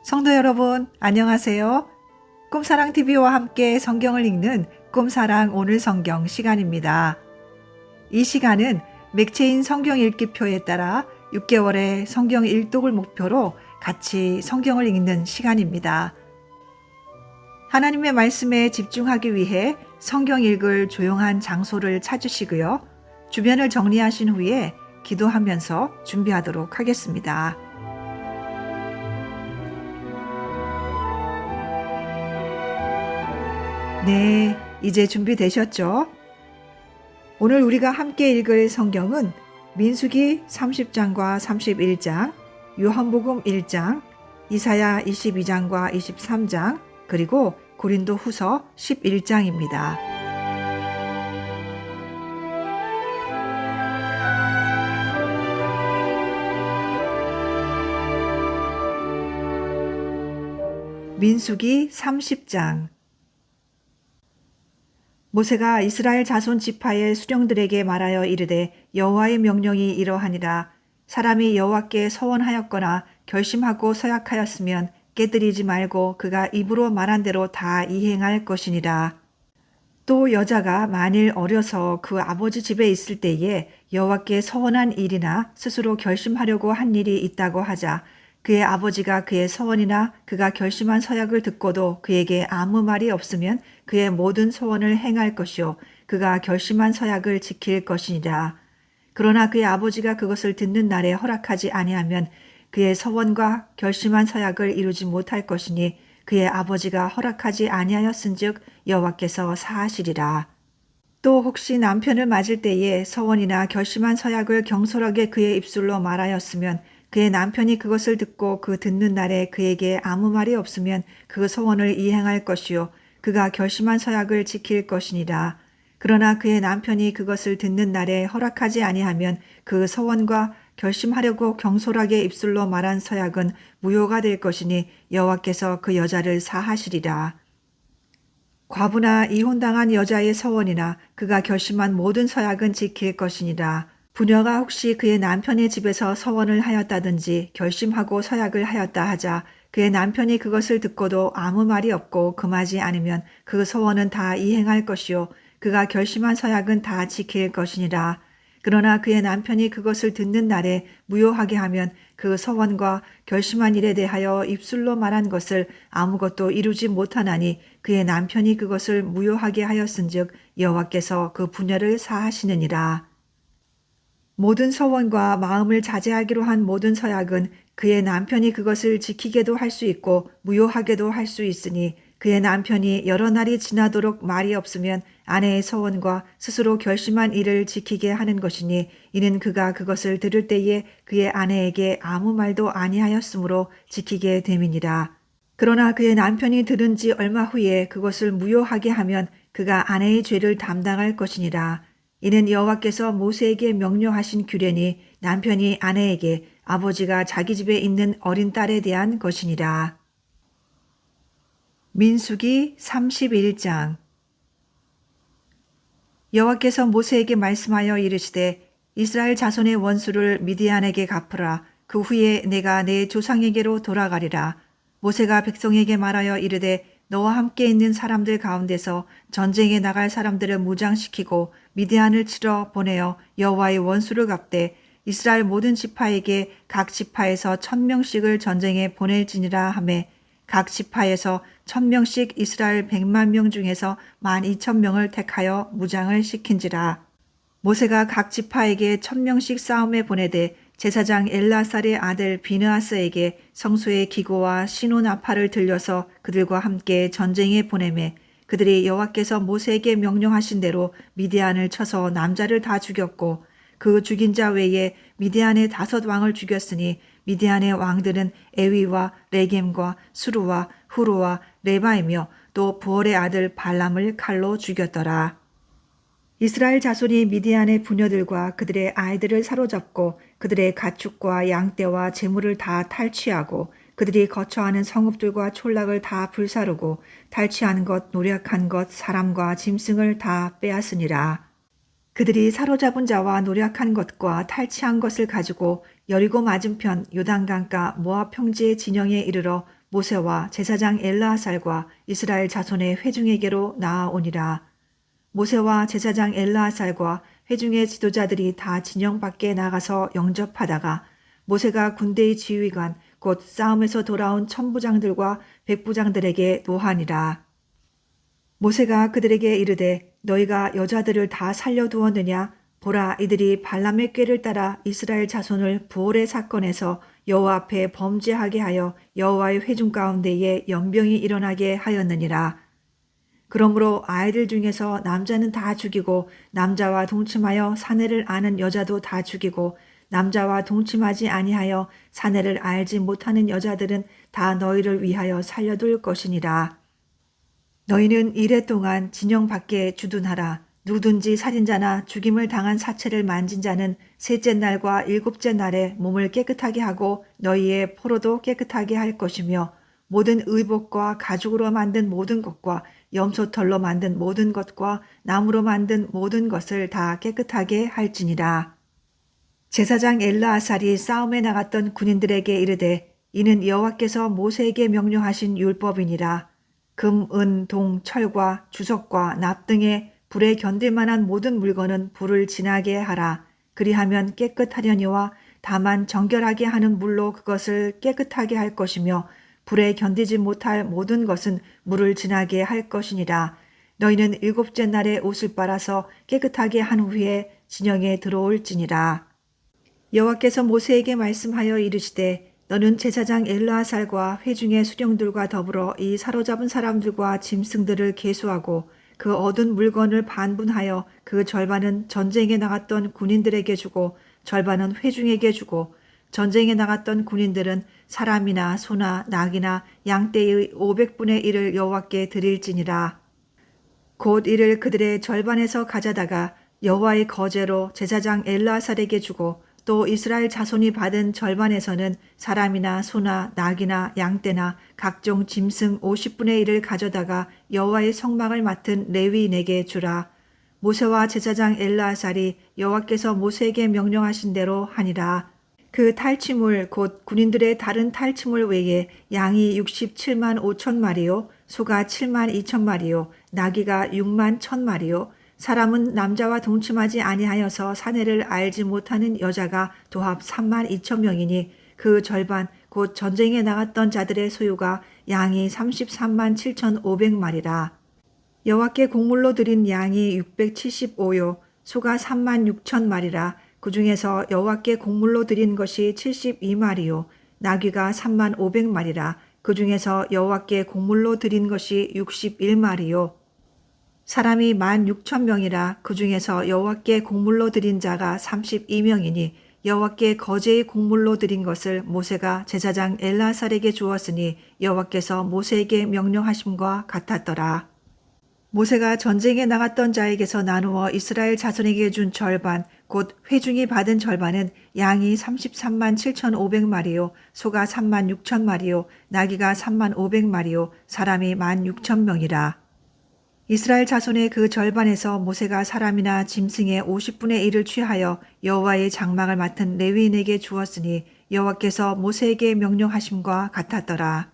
성도 여러분, 안녕하세요. 꿈사랑TV와 함께 성경을 읽는 꿈사랑 오늘 성경 시간입니다. 이 시간은 맥체인 성경 읽기표에 따라 6개월의 성경 일독을 목표로 같이 성경을 읽는 시간입니다. 하나님의 말씀에 집중하기 위해 성경 읽을 조용한 장소를 찾으시고요. 주변을 정리하신 후에 기도하면서 준비하도록 하겠습니다. 네, 이제 준비되셨죠? 오늘 우리가 함께 읽을 성경은 민수기 30장과 31장, 요한복음 1장, 이사야 22장과 23장, 그리고 고린도 후서 11장입니다. 민수기 30장. 모세가 이스라엘 자손 지파의 수령들에게 말하여 이르되 여호와의 명령이 이러하니라. 사람이 여호와께 서원하였거나 결심하고 서약하였으면 깨뜨리지 말고 그가 입으로 말한 대로 다 이행할 것이니라. 또 여자가 만일 어려서 그 아버지 집에 있을 때에 여호와께 서원한 일이나 스스로 결심하려고 한 일이 있다고 하자 그의 아버지가 그의 서원이나 그가 결심한 서약을 듣고도 그에게 아무 말이 없으면 그의 모든 서원을 행할 것이요 그가 결심한 서약을 지킬 것이니라. 그러나 그의 아버지가 그것을 듣는 날에 허락하지 아니하면 그의 서원과 결심한 서약을 이루지 못할 것이니 그의 아버지가 허락하지 아니하였은즉 여호와께서 사하시리라. 또 혹시 남편을 맞을 때에 서원이나 결심한 서약을 경솔하게 그의 입술로 말하였으면 그의 남편이 그것을 듣고 그 듣는 날에 그에게 아무 말이 없으면 그 서원을 이행할 것이요 그가 결심한 서약을 지킬 것이니라. 그러나 그의 남편이 그것을 듣는 날에 허락하지 아니하면 그 서원과 결심하려고 경솔하게 입술로 말한 서약은 무효가 될 것이니 여호와께서 그 여자를 사하시리라. 과부나 이혼당한 여자의 서원이나 그가 결심한 모든 서약은 지킬 것이니라. 부녀가 혹시 그의 남편의 집에서 서원을 하였다든지 결심하고 서약을 하였다 하자 그의 남편이 그것을 듣고도 아무 말이 없고 금하지 않으면 그 서원은 다 이행할 것이요 그가 결심한 서약은 다 지킬 것이니라. 그러나 그의 남편이 그것을 듣는 날에 무효하게 하면 그 서원과 결심한 일에 대하여 입술로 말한 것을 아무것도 이루지 못하나니 그의 남편이 그것을 무효하게 하였은즉 여호와께서 그 부녀를 사하시느니라. 모든 서원과 마음을 자제하기로 한 모든 서약은 그의 남편이 그것을 지키게도 할 수 있고 무효하게도 할 수 있으니 그의 남편이 여러 날이 지나도록 말이 없으면 아내의 서원과 스스로 결심한 일을 지키게 하는 것이니 이는 그가 그것을 들을 때에 그의 아내에게 아무 말도 아니하였으므로 지키게 됨이니라. 그러나 그의 남편이 들은 지 얼마 후에 그것을 무효하게 하면 그가 아내의 죄를 담당할 것이니라. 이는 여호와께서 모세에게 명령하신 규례니 남편이 아내에게 아버지가 자기 집에 있는 어린 딸에 대한 것이니라. 민수기 31장. 여호와께서 모세에게 말씀하여 이르시되 이스라엘 자손의 원수를 미디안에게 갚으라. 그 후에 내가 내 조상에게로 돌아가리라. 모세가 백성에게 말하여 이르되 너와 함께 있는 사람들 가운데서 전쟁에 나갈 사람들을 무장시키고 미디안을 치러 보내어 여호와의 원수를 갚되 이스라엘 모든 지파에게 각 지파에서 1000명씩을 전쟁에 보낼지니라 하매 각 지파에서 1000명씩 이스라엘 100만 명 중에서 12,000명을 택하여 무장을 시킨지라. 모세가 각 지파에게 1000명씩 싸움에 보내되 제사장 엘라살의 아들 비느하스에게 성소의 기고와 시노나팔을 들려서 그들과 함께 전쟁에 보내매 그들이 여호와께서 모세에게 명령하신 대로 미디안을 쳐서 남자를 다 죽였고 그 죽인 자 외에 미디안의 5 왕을 죽였으니 미디안의 왕들은 에위와 레겜과 수루와 후루와 레바이며 또 부올의 아들 발람을 칼로 죽였더라. 이스라엘 자손이 미디안의 부녀들과 그들의 아이들을 사로잡고 그들의 가축과 양떼와 재물을 다 탈취하고 그들이 거처하는 성읍들과 촌락을 다 불사르고 탈취한 것, 노력한 것, 사람과 짐승을 다 빼앗으니라. 그들이 사로잡은 자와 노력한 것과 탈취한 것을 가지고 여리고 맞은편 요단강가 모압 평지의 진영에 이르러 모세와 제사장 엘르아살과 이스라엘 자손의 회중에게로 나아오니라. 모세와 제사장 엘르아살과 회중의 지도자들이 다 진영 밖에 나가서 영접하다가 모세가 군대의 지휘관 곧 싸움에서 돌아온 천부장들과 백부장들에게 노하니라. 모세가 그들에게 이르되 너희가 여자들을 다 살려두었느냐? 보라, 이들이 발람의 꾀를 따라 이스라엘 자손을 부올의 사건에서 여호와 앞에 범죄하게 하여 여호와의 회중 가운데에 연병이 일어나게 하였느니라. 그러므로 아이들 중에서 남자는 다 죽이고 남자와 동침하여 사내를 아는 여자도 다 죽이고 남자와 동침하지 아니하여 사내를 알지 못하는 여자들은 다 너희를 위하여 살려둘 것이니라. 너희는 이래 동안 진영 밖에 주둔하라. 누구든지 살인자나 죽임을 당한 사체를 만진 자는 셋째 날과 일곱째 날에 몸을 깨끗하게 하고 너희의 포로도 깨끗하게 할 것이며 모든 의복과 가죽으로 만든 모든 것과 염소털로 만든 모든 것과 나무로 만든 모든 것을 다 깨끗하게 할지니라. 제사장 엘르아살이 싸움에 나갔던 군인들에게 이르되 이는 여호와께서 모세에게 명령하신 율법이니라. 금, 은, 동, 철과 주석과 납 등의 불에 견딜 만한 모든 물건은 불을 지나게 하라. 그리하면 깨끗하려니와 다만 정결하게 하는 물로 그것을 깨끗하게 할 것이며 불에 견디지 못할 모든 것은 물을 지나게 할 것이니라. 너희는 일곱째 날에 옷을 빨아서 깨끗하게 한 후에 진영에 들어올지니라. 여호와께서 모세에게 말씀하여 이르시되 너는 제사장 엘르아살과 회중의 수령들과 더불어 이 사로잡은 사람들과 짐승들을 계수하고 그 얻은 물건을 반분하여 그 절반은 전쟁에 나갔던 군인들에게 주고 절반은 회중에게 주고 전쟁에 나갔던 군인들은 사람이나 소나 낙이나 양떼의 500분의 1을 여호와께 드릴지니라. 곧 이를 그들의 절반에서 가져다가 여호와의 거제로 제사장 엘르아살에게 주고 또 이스라엘 자손이 받은 절반에서는 사람이나 소나 낙이나 양떼나 각종 짐승 50분의 1을 가져다가 여호와의 성막을 맡은 레위인에게 주라. 모세와 제사장 엘르아살이 여호와께서 모세에게 명령하신 대로 하니라. 그 탈취물 곧 군인들의 다른 탈취물 외에 양이 67만 5천 마리요, 소가 7만 2천 마리요, 나귀가 6만 1천 마리요, 사람은 남자와 동침하지 아니하여서 사내를 알지 못하는 여자가 도합 3만 2천 명이니 그 절반 곧 전쟁에 나갔던 자들의 소유가 양이 33만 7천 5백마리라. 여호와께 곡물로 드린 양이 675요, 소가 3만 6천 마리라. 그 중에서 여호와께 곡물로 드린 것이 72마리요, 나귀가 3만 5백마리라. 그 중에서 여호와께 곡물로 드린 것이 61마리요. 사람이 16,000명이라. 그 중에서 여호와께 곡물로 드린 자가 32명이니 여호와께 거제의 곡물로 드린 것을 모세가 제사장 엘르아살에게 주었으니 여호와께서 모세에게 명령하심과 같았더라. 모세가 전쟁에 나갔던 자에게서 나누어 이스라엘 자손에게 준 절반 곧 회중이 받은 절반은 양이 33만 7,500마리요, 소가 3만 6천 마리요, 나귀가 3만 500마리요, 사람이 16,000명이라. 이스라엘 자손의 그 절반에서 모세가 사람이나 짐승의 50분의 1을 취하여 여호와의 장막을 맡은 레위인에게 주었으니 여호와께서 모세에게 명령하심과 같았더라.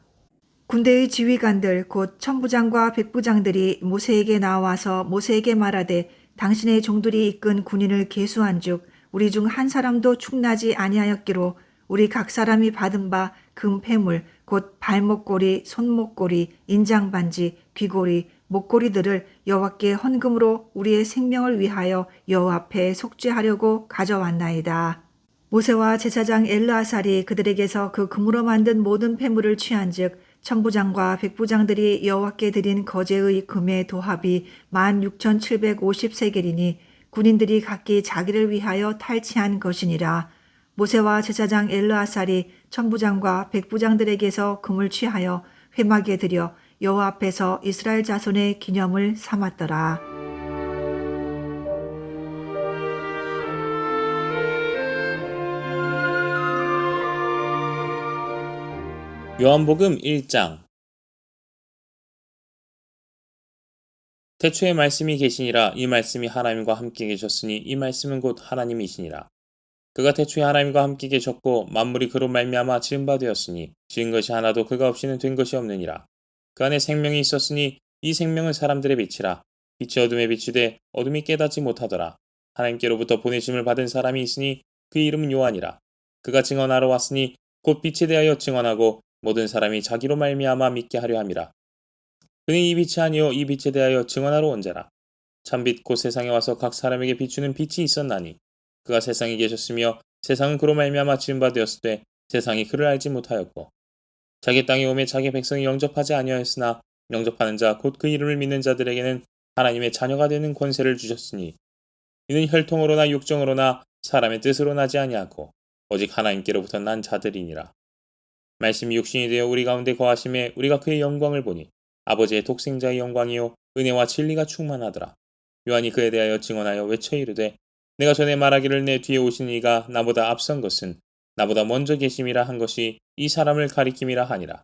군대의 지휘관들 곧 천부장과 백부장들이 모세에게 나와서 모세에게 말하되 당신의 종들이 이끈 군인을 계수한즉 우리 중 한 사람도 축나지 아니하였기로 우리 각 사람이 받은 바 금폐물 곧 발목고리, 손목고리, 인장반지, 귀고리, 목고리들을 여호와께 헌금으로 우리의 생명을 위하여 여호와 앞에 속죄하려고 가져왔나이다. 모세와 제사장 엘르아살이 그들에게서 그 금으로 만든 모든 폐물을 취한즉 천부장과 백부장들이 여호와께 드린 거제의 금의 도합이 16,750세겔이니 군인들이 각기 자기를 위하여 탈취한 것이니라. 모세와 제사장 엘르아살이 천부장과 백부장들에게서 금을 취하여 회막에 들여 여호와 앞에서 이스라엘 자손의 기념을 삼았더라. 요한복음 1장. 태초에 말씀이 계시니라. 이 말씀이 하나님과 함께 계셨으니 이 말씀은 곧 하나님이시니라. 그가 태초에 하나님과 함께 계셨고 만물이 그로 말미암아 지은 바 되었으니 지은 것이 하나도 그가 없이는 된 것이 없느니라. 그 안에 생명이 있었으니 이 생명은 사람들의 빛이라. 빛이 어둠에 비추되 어둠이 깨닫지 못하더라. 하나님께로부터 보내심을 받은 사람이 있으니 그 이름은 요한이라. 그가 증언하러 왔으니 곧 빛에 대하여 증언하고 모든 사람이 자기로 말미암아 믿게 하려 함이라. 그는 이 빛이 아니요 이 빛에 대하여 증언하러 온 자라. 참빛 곧 세상에 와서 각 사람에게 비추는 빛이 있었나니 그가 세상에 계셨으며 세상은 그로 말미암아 지은 바 되었을 때 세상이 그를 알지 못하였고 자기 땅에 오매 자기 백성이 영접하지 아니하였으나 영접하는 자 곧 그 이름을 믿는 자들에게는 하나님의 자녀가 되는 권세를 주셨으니 이는 혈통으로나 육정으로나 사람의 뜻으로 나지 아니하고 오직 하나님께로부터 난 자들이니라. 말씀이 육신이 되어 우리 가운데 거하심에 우리가 그의 영광을 보니 아버지의 독생자의 영광이요 은혜와 진리가 충만하더라. 요한이 그에 대하여 증언하여 외쳐 이르되 내가 전에 말하기를 내 뒤에 오신 이가 나보다 앞선 것은 나보다 먼저 계심이라 한 것이 이 사람을 가리킴이라 하니라.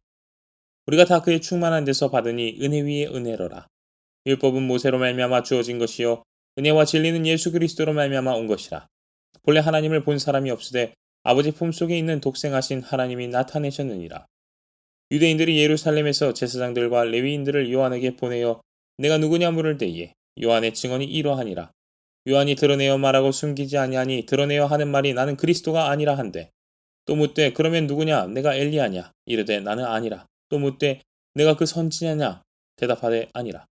우리가 다 그의 충만한 데서 받으니 은혜 위에 은혜로라. 율법은 모세로 말미암아 주어진 것이요 은혜와 진리는 예수 그리스도로 말미암아 온 것이라. 본래 하나님을 본 사람이 없으되 아버지 품속에 있는 독생하신 하나님이 나타내셨느니라. 유대인들이 예루살렘에서 제사장들과 레위인들을 요한에게 보내어 내가 누구냐 물을 때에 요한의 증언이 이러하니라. 요한이 드러내어 말하고 숨기지 아니하니 드러내어 하는 말이 나는 그리스도가 아니라 한데 또 묻되 그러면 누구냐 내가 엘리야냐 이르되 나는 아니라 또 묻되 내가 그 선지자냐 대답하되 아니라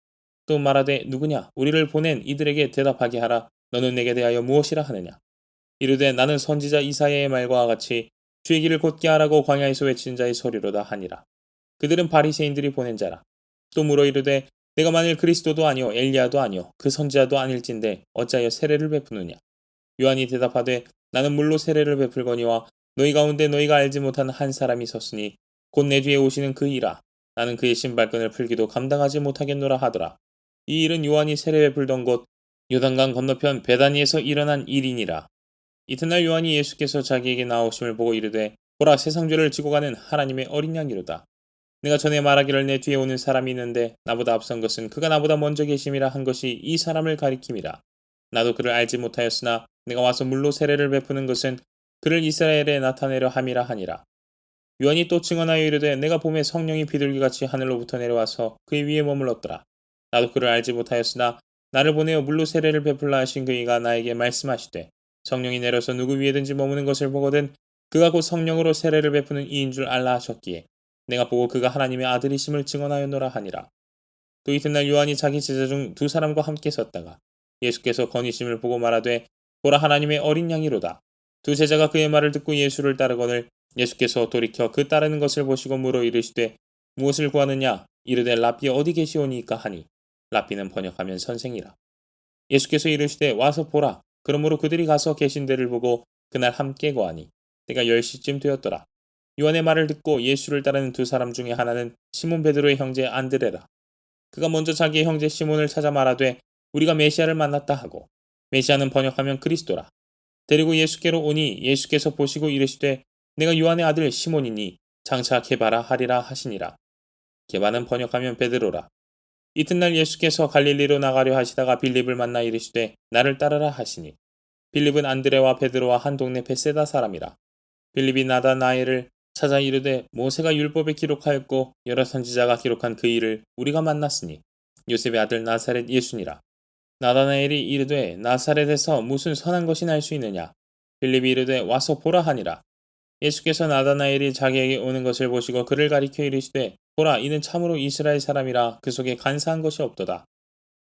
또 말하되 누구냐 우리를 보낸 이들에게 대답하게 하라 너는 내게 대하여 무엇이라 하느냐 이르되 나는 선지자 이사야의 말과 같이 주의 길을 곧게 하라고 광야에서 외친 자의 소리로다 하니라. 그들은 바리새인들이 보낸 자라. 또 물어 이르되 내가 만일 그리스도도 아니요 엘리야도 아니요 그 선지자도 아닐진데 어찌하여 세례를 베푸느냐. 요한이 대답하되 나는 물로 세례를 베풀거니와 너희 가운데 너희가 알지 못한 한 사람이 섰으니 곧 내 뒤에 오시는 그 이라. 나는 그의 신발끈을 풀기도 감당하지 못하겠노라 하더라. 이 일은 요한이 세례 베풀던 곳 요단강 건너편 베다니에서 일어난 일이니라. 이튿날 요한이 예수께서 자기에게 나오심을 보고 이르되 보라 세상 죄를 지고 가는 하나님의 어린 양이로다. 내가 전에 말하기를 내 뒤에 오는 사람이 있는데 나보다 앞선 것은 그가 나보다 먼저 계심이라 한 것이 이 사람을 가리킴이라. 나도 그를 알지 못하였으나 내가 와서 물로 세례를 베푸는 것은 그를 이스라엘에 나타내려 함이라 하니라. 요한이 또 증언하여 이르되 내가 봄에 성령이 비둘기같이 하늘로부터 내려와서 그의 위에 머물렀더라. 나도 그를 알지 못하였으나 나를 보내어 물로 세례를 베풀라 하신 그이가 나에게 말씀하시되 성령이 내려서 누구 위에든지 머무는 것을 보거든 그가 곧 성령으로 세례를 베푸는 이인 줄 알라 하셨기에 내가 보고 그가 하나님의 아들이심을 증언하였노라 하니라. 또 이튿날 요한이 자기 제자 중 두 사람과 함께 섰다가 예수께서 건의심을 보고 말하되 보라 하나님의 어린 양이로다. 두 제자가 그의 말을 듣고 예수를 따르거늘 예수께서 돌이켜 그 따르는 것을 보시고 물어 이르시되 무엇을 구하느냐 이르되 랍비 어디 계시오니이까 하니 랍비는 번역하면 선생이라. 예수께서 이르시되 와서 보라. 그러므로 그들이 가서 계신 데를 보고 그날 함께 거하니 때가 10시쯤 되었더라. 요한의 말을 듣고 예수를 따르는 두 사람 중에 하나는 시몬 베드로의 형제 안드레라. 그가 먼저 자기의 형제 시몬을 찾아 말하되 우리가 메시아를 만났다 하고 메시아는 번역하면 그리스도라. 데리고 예수께로 오니 예수께서 보시고 이르시되 내가 요한의 아들 시몬이니 장차 게바라 하리라 하시니라. 게바는 번역하면 베드로라. 이튿날 예수께서 갈릴리로 나가려 하시다가 빌립을 만나 이르시되 나를 따르라 하시니 빌립은 안드레와 베드로와 한 동네 베세다 사람이라. 빌립이 나다나엘을 찾아 이르되 모세가 율법에 기록하였고 여러 선지자가 기록한 그 일을 우리가 만났으니 요셉의 아들 나사렛 예수니라. 나다나엘이 이르되 나사렛에서 무슨 선한 것이 날 수 있느냐. 빌립이 이르되 와서 보라 하니라. 예수께서 나다나엘이 자기에게 오는 것을 보시고 그를 가리켜 이르시되 보라 이는 참으로 이스라엘 사람이라 그 속에 간사한 것이 없도다.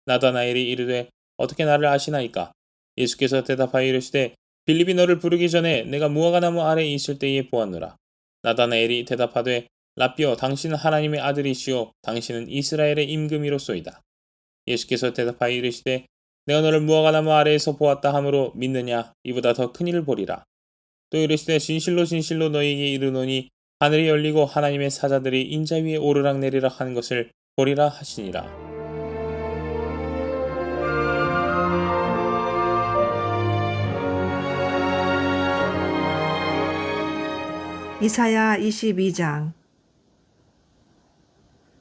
나다나엘이 이르되 어떻게 나를 아시나이까. 예수께서 대답하여 이르시되 빌립이 너를 부르기 전에 내가 무화과나무 아래에 있을 때에 보았노라. 나다나엘이 대답하되 랍비여 당신은 하나님의 아들이시오 당신은 이스라엘의 임금이로소이다. 예수께서 대답하여 이르시되 내가 너를 무화과나무 아래에서 보았다 하므로 믿느냐 이보다 더 큰 일을 보리라. 또 이르시되 진실로 진실로 너희에게 이르노니 하늘이 열리고 하나님의 사자들이 인자 위에 오르락내리락 하는 것을 보리라 하시니라. 이사야 22장.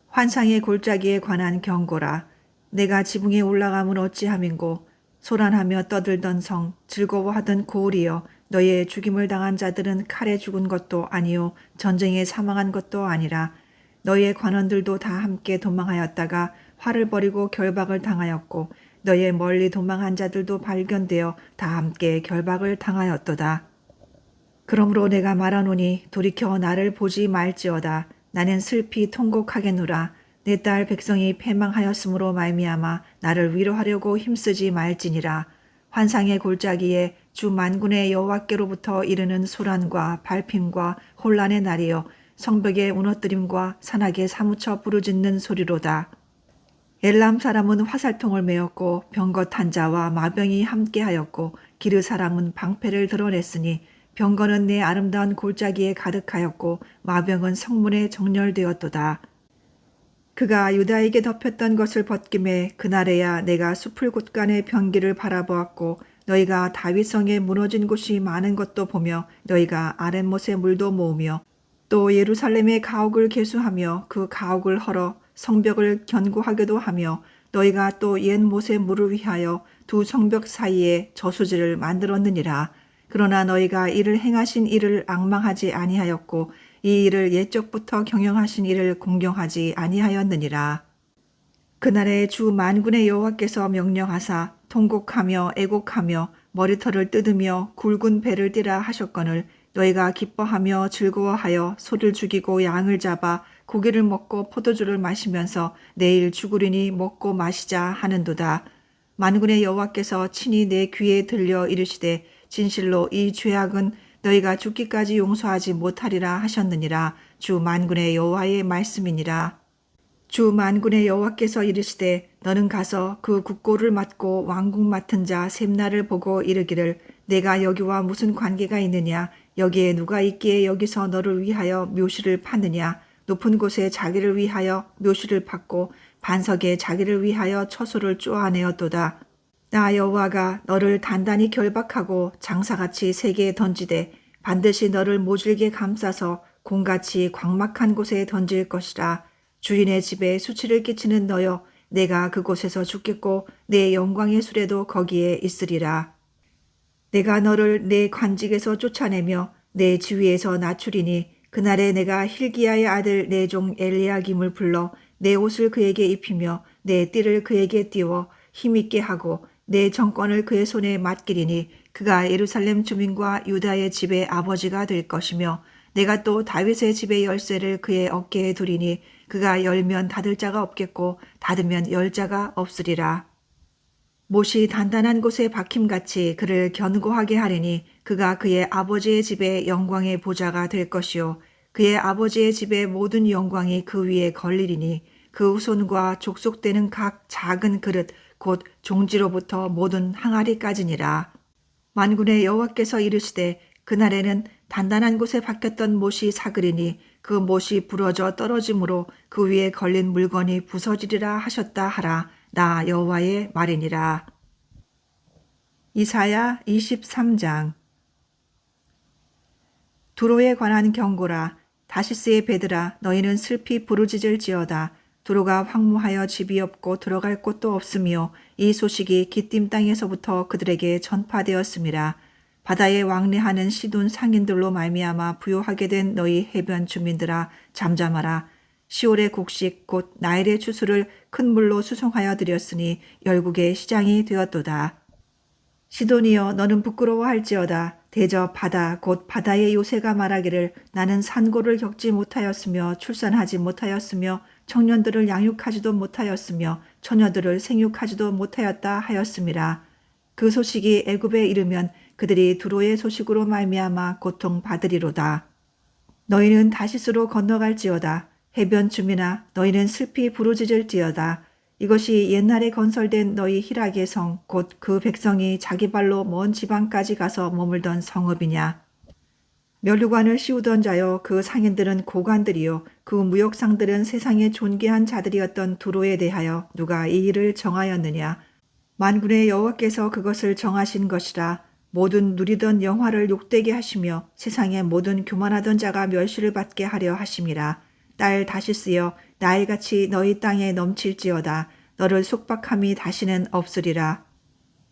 환상의 골짜기에 관한 경고라. 내가 지붕에 올라가면 어찌함인고 소란하며 떠들던 성 즐거워하던 고을이여 너희의 죽임을 당한 자들은 칼에 죽은 것도 아니요 전쟁에 사망한 것도 아니라 너희의 관원들도 다 함께 도망하였다가 화를 벌이고 결박을 당하였고 너희의 멀리 도망한 자들도 발견되어 다 함께 결박을 당하였도다. 그러므로 내가 말하노니 돌이켜 나를 보지 말지어다. 나는 슬피 통곡하겠노라. 내 딸 백성이 패망하였으므로 말미암아 나를 위로하려고 힘쓰지 말지니라. 환상의 골짜기에 주 만군의 여호와께로부터 이르는 소란과 발핌과 혼란의 날이여 성벽의 무너뜨림과 산악에 사무쳐 부르짖는 소리로다. 엘람 사람은 화살통을 메었고 병거 탄 자와 마병이 함께하였고 기르 사람은 방패를 드러냈으니 병거는 내 아름다운 골짜기에 가득하였고 마병은 성문에 정렬되었도다. 그가 유다에게 덮였던 것을 벗김에 그날에야 내가 숲을 곳간의 병기를 바라보았고 너희가 다윗성에 무너진 곳이 많은 것도 보며 너희가 아랫못의 물도 모으며 또 예루살렘의 가옥을 개수하며 그 가옥을 헐어 성벽을 견고하게도 하며 너희가 또 옛 못의 물을 위하여 두 성벽 사이에 저수지를 만들었느니라. 그러나 너희가 이를 행하신 이를 앙망하지 아니하였고 이 일을 옛적부터 경영하신 이를 공경하지 아니하였느니라. 그날에 주 만군의 여호와께서 명령하사 통곡하며 애곡하며 머리털을 뜯으며 굵은 배를 띠라 하셨거늘 너희가 기뻐하며 즐거워하여 소를 죽이고 양을 잡아 고기를 먹고 포도주를 마시면서 내일 죽으리니 먹고 마시자 하는도다. 만군의 여호와께서 친히 내 귀에 들려 이르시되 진실로 이 죄악은 너희가 죽기까지 용서하지 못하리라 하셨느니라. 주 만군의 여호와의 말씀이니라. 주 만군의 여호와께서 이르시되 너는 가서 그 국고를 맡고 왕국 맡은 자 셈나를 보고 이르기를 내가 여기와 무슨 관계가 있느냐 여기에 누가 있기에 여기서 너를 위하여 묘시를 파느냐 높은 곳에 자기를 위하여 묘시를 팠고 반석에 자기를 위하여 처소를 쪼아내었도다. 나 여호와가 너를 단단히 결박하고 장사같이 세계에 던지되 반드시 너를 모질게 감싸서 공같이 광막한 곳에 던질 것이라. 주인의 집에 수치를 끼치는 너여 내가 그곳에서 죽겠고 내 영광의 수레도 거기에 있으리라. 내가 너를 내 관직에서 쫓아내며 내 지위에서 낮추리니 그날에 내가 힐기야의 아들 내 종 엘리야김을 불러 내 옷을 그에게 입히며 내 띠를 그에게 띄워 힘있게 하고 내 정권을 그의 손에 맡기리니 그가 예루살렘 주민과 유다의 집의 아버지가 될 것이며 내가 또 다윗의 집의 열쇠를 그의 어깨에 두리니 그가 열면 닫을 자가 없겠고 닫으면 열 자가 없으리라. 못이 단단한 곳에 박힘같이 그를 견고하게 하리니 그가 그의 아버지의 집의 영광의 보좌가 될 것이요 그의 아버지의 집의 모든 영광이 그 위에 걸리리니 그 후손과 족속되는 각 작은 그릇 곧 종지로부터 모든 항아리까지니라. 만군의 여호와께서 이르시되 그날에는 단단한 곳에 박혔던 못이 사그리니 그 못이 부러져 떨어짐으로 그 위에 걸린 물건이 부서지리라 하셨다 하라. 나 여호와의 말이니라. 이사야 23장. 두로에 관한 경고라. 다시스의 배들아 너희는 슬피 부르짖을지어다. 두로가 황무하여 집이 없고 들어갈 곳도 없으며 이 소식이 기띔 땅에서부터 그들에게 전파되었음이라. 바다에 왕래하는 시돈 상인들로 말미암아 부요하게 된 너희 해변 주민들아 잠잠하라. 시올의 곡식 곧 나일의 추수를 큰 물로 수송하여 드렸으니 열국의 시장이 되었도다. 시돈이여 너는 부끄러워할지어다. 대저 바다 곧 바다의 요새가 말하기를 나는 산고를 겪지 못하였으며 출산하지 못하였으며 청년들을 양육하지도 못하였으며 처녀들을 생육하지도 못하였다 하였음이라. 그 소식이 애굽에 이르면 그들이 두로의 소식으로 말미암아 고통받으리로다. 너희는 다시스로 건너갈지어다. 해변 주민아 너희는 슬피 부르짖을지어다. 이것이 옛날에 건설된 너희 희락의 성 곧 그 백성이 자기 발로 먼 지방까지 가서 머물던 성읍이냐. 면류관을 씌우던 자여 그 상인들은 고관들이요 그 무역상들은 세상에 존귀한 자들이었던 두로에 대하여 누가 이 일을 정하였느냐. 만군의 여호와께서 그것을 정하신 것이라. 모든 누리던 영화를 욕되게 하시며 세상의 모든 교만하던 자가 멸시를 받게 하려 하심이라. 딸 다시스여 나일같이 너희 땅에 넘칠지어다. 너를 속박함이 다시는 없으리라.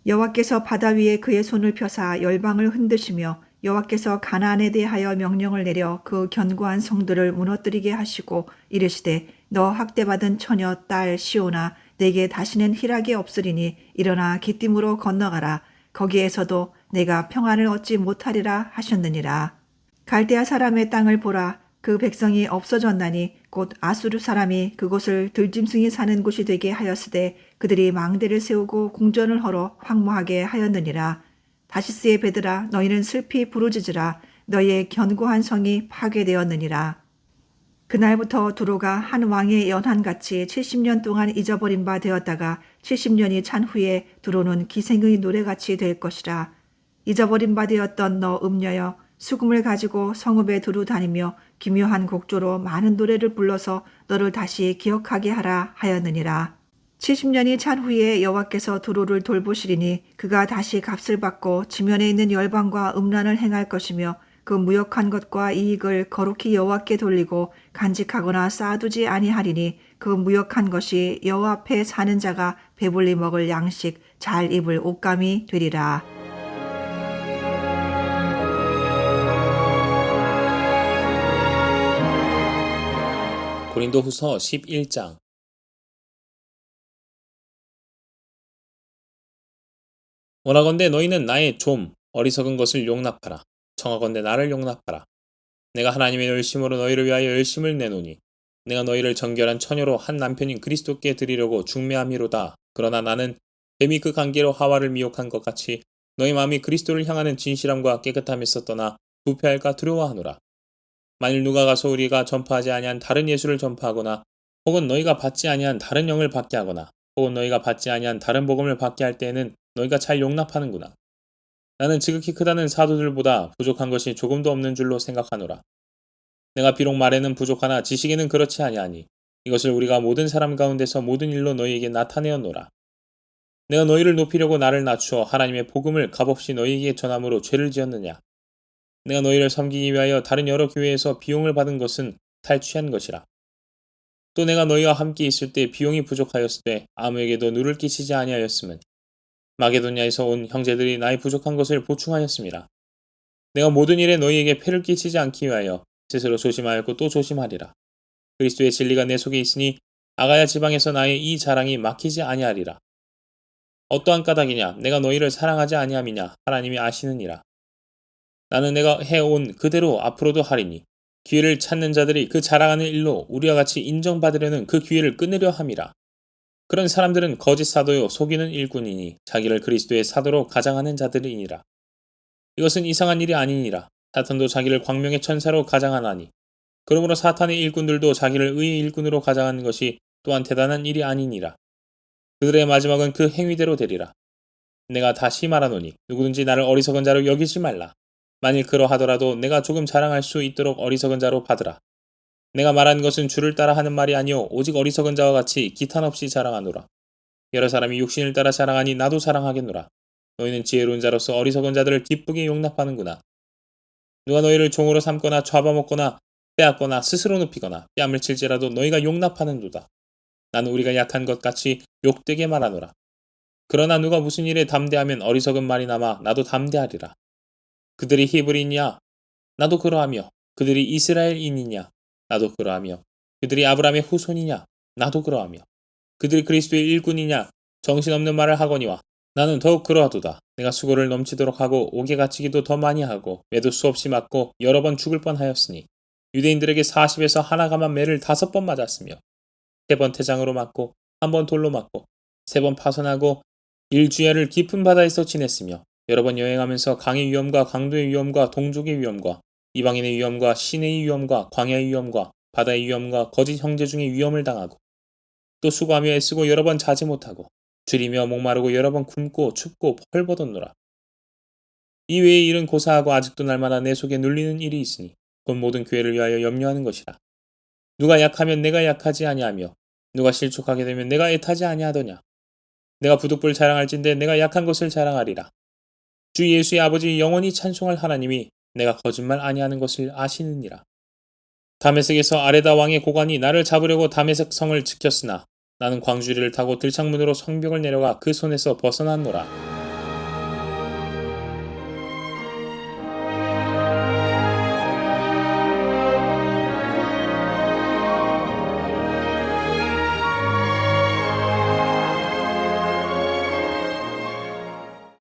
여호와께서 바다 위에 그의 손을 펴사 열방을 흔드시며 여호와께서 가나안에 대하여 명령을 내려 그 견고한 성들을 무너뜨리게 하시고 이르시되 너 학대받은 처녀 딸 시온아 내게 다시는 희락이 없으리니 일어나 기띔으로 건너가라. 거기에서도 내가 평안을 얻지 못하리라 하셨느니라. 갈대아 사람의 땅을 보라. 그 백성이 없어졌나니 곧 아수르 사람이 그곳을 들짐승이 사는 곳이 되게 하였으되 그들이 망대를 세우고 궁전을 헐어 황무하게 하였느니라. 다시스의 배들아 너희는 슬피 부르짖으라. 너희의 견고한 성이 파괴되었느니라. 그날부터 두로가 한 왕의 연한같이 70년 동안 잊어버린 바 되었다가 70년이 찬 후에 두로는 기생의 노래같이 될 것이라. 잊어버린 바 되었던 너 음녀여 수금을 가지고 성읍에 두루 다니며 기묘한 곡조로 많은 노래를 불러서 너를 다시 기억하게 하라 하였느니라. 70년이 찬 후에 여호와께서 두로를 돌보시리니 그가 다시 값을 받고 지면에 있는 열방과 음란을 행할 것이며 그 무역한 것과 이익을 거룩히 여호와께 돌리고 간직하거나 쌓아두지 아니하리니 그 무역한 것이 여호와 앞에 사는 자가 배불리 먹을 양식 잘 입을 옷감이 되리라. 고린도후서 11장. 원하건대 너희는 나의 좀 어리석은 것을 용납하라. 청하건대 나를 용납하라. 내가 하나님의 열심으로 너희를 위하여 열심을 내노니 내가 너희를 정결한 처녀로 한 남편인 그리스도께 드리려고 중매함이로다. 그러나 나는 뱀이 그 관계로 하와를 미혹한 것 같이 너희 마음이 그리스도를 향하는 진실함과 깨끗함에서 떠나 부패할까 두려워하노라. 만일 누가 가서 우리가 전파하지 아니한 다른 예수를 전파하거나 혹은 너희가 받지 아니한 다른 영을 받게 하거나 혹은 너희가 받지 아니한 다른 복음을 받게 할 때에는 너희가 잘 용납하는구나. 나는 지극히 크다는 사도들보다 부족한 것이 조금도 없는 줄로 생각하노라. 내가 비록 말에는 부족하나 지식에는 그렇지 아니하니 이것을 우리가 모든 사람 가운데서 모든 일로 너희에게 나타내었노라. 내가 너희를 높이려고 나를 낮추어 하나님의 복음을 값없이 너희에게 전함으로 죄를 지었느냐. 내가 너희를 섬기기 위하여 다른 여러 교회에서 비용을 받은 것은 탈취한 것이라. 또 내가 너희와 함께 있을 때 비용이 부족하였을 때 아무에게도 누를 끼치지 아니하였음은 마게도냐에서 온 형제들이 나의 부족한 것을 보충하였습니다. 내가 모든 일에 너희에게 폐를 끼치지 않기 위하여 스스로 조심하였고 또 조심하리라. 그리스도의 진리가 내 속에 있으니 아가야 지방에서 나의 이 자랑이 막히지 아니하리라. 어떠한 까닭이냐 내가 너희를 사랑하지 아니함이냐 하나님이 아시느니라. 나는 내가 해온 그대로 앞으로도 하리니 기회를 찾는 자들이 그 자랑하는 일로 우리와 같이 인정받으려는 그 기회를 끊으려 함이라. 그런 사람들은 거짓 사도요 속이는 일꾼이니 자기를 그리스도의 사도로 가장하는 자들이니라. 이것은 이상한 일이 아니니라. 사탄도 자기를 광명의 천사로 가장하나니 그러므로 사탄의 일꾼들도 자기를 의의 일꾼으로 가장하는 것이 또한 대단한 일이 아니니라. 그들의 마지막은 그 행위대로 되리라. 내가 다시 말하노니 누구든지 나를 어리석은 자로 여기지 말라. 만일 그러하더라도 내가 조금 자랑할 수 있도록 어리석은 자로 받으라. 내가 말하는 것은 주를 따라 하는 말이 아니요 오직 어리석은 자와 같이 기탄 없이 자랑하노라. 여러 사람이 육신을 따라 자랑하니 나도 자랑하겠노라. 너희는 지혜로운 자로서 어리석은 자들을 기쁘게 용납하는구나. 누가 너희를 종으로 삼거나 잡아먹거나 빼앗거나 스스로 높이거나 뺨을 칠지라도 너희가 용납하는도다. 나는 우리가 약한 것 같이 욕되게 말하노라. 그러나 누가 무슨 일에 담대하면 어리석은 말이 남아 나도 담대하리라. 그들이 히브리냐? 나도 그러하며 그들이 이스라엘인이냐? 나도 그러하며 그들이 아브라함의 후손이냐? 나도 그러하며 그들이 그리스도의 일꾼이냐? 정신없는 말을 하거니와 나는 더욱 그러하도다. 내가 수고를 넘치도록 하고 옥에 갇히기도 더 많이 하고 매도 수없이 맞고 여러 번 죽을 뻔하였으니 유대인들에게 40에서 하나가만 매를 5번 맞았으며 3번 태장으로 맞고 1번 돌로 맞고 3번 파손하고 일주야를 깊은 바다에서 지냈으며 여러 번 여행하면서 강의 위험과 강도의 위험과 동족의 위험과 이방인의 위험과 시내의 위험과 광야의 위험과 바다의 위험과 거짓 형제 중의 위험을 당하고 또 수고하며 애쓰고 여러 번 자지 못하고 줄이며 목마르고 여러 번 굶고 춥고 헐벗었노라. 이 외의 일은 고사하고 아직도 날마다 내 속에 눌리는 일이 있으니 곧 모든 교회를 위하여 염려하는 것이라. 누가 약하면 내가 약하지 아니하며 누가 실족하게 되면 내가 애타지 아니하더냐. 내가 부득불 자랑할진대 내가 약한 것을 자랑하리라. 주 예수의 아버지 영원히 찬송할 하나님이 내가 거짓말 아니하는 것을 아시느니라. 다메섹에서 아레다 왕의 고관이 나를 잡으려고 다메섹 성을 지켰으나 나는 광주리를 타고 들창문으로 성벽을 내려가 그 손에서 벗어났노라.